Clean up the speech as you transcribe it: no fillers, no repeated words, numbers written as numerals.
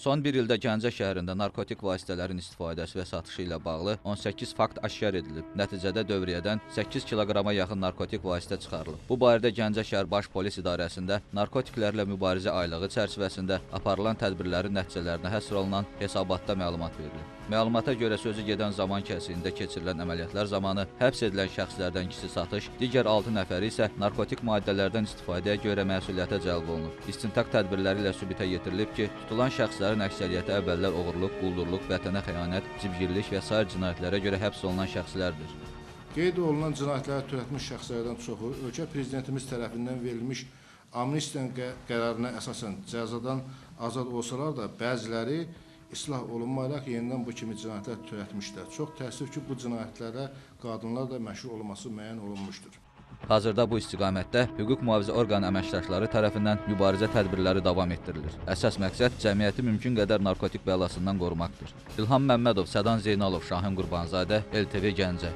Son bir ildə Gəncə şəhərində narkotik vasitələrin istifadəsi və satışı ilə bağlı 18 fakt aşkar edilib. Nəticədə dövriyyədən 8 kiloqrama yaxın narkotik vasitə çıxarılıb. Bu barədə Gəncə şəhər Baş Polis İdarəsində narkotiklərlə mübarizə aylığı çərçivəsində aparılan tədbirlərin nəticələrinə həsr olunan hesabatda məlumat verilib. Məlumata görə sözü gedən zaman kəsiyində keçirilən əməliyyatlar zamanı həbs edilən şəxslərdən ikisi satış, digər 6 nəfəri isə narkotik maddələrdən istifadəyə görə məsuliyyətə cəlb olunub. İstintaq tədbirləri ilə sübutə yetirilib ki, tutulan şəxslərin əksəriyyəti əvvəllər oğurluq, quldurluq, vətənə xəyanət, cibgirlik və sair cinayətlərə görə həbs olunan şəxslərdir. Qeyd olunan cinayətləri törətmiş şəxslərdən çoxu ölkə prezidentimiz tərəfindən verilmiş amnistiya qərarına əsasən cəzadan azad olsalar da bəziləri islah olunmayaraq yenidən bu kimi cinayətlər törətmişlər. Çox təəssüf ki, bu cinayətlərə qadınlar da məşğul olması müəyyən olunmuşdur. Hazırda bu istiqamətdə hüquq mühafizə orqanı əməkdaşları tərəfindən mübarizə tədbirləri davam etdirilir. Əsas məqsəd cəmiyyəti mümkün qədər narkotik bəlasından qorumaqdır. İlham Məmmədov, Sədan Zeynalov, Şahin Qurbanzadə, LTV Gəncə.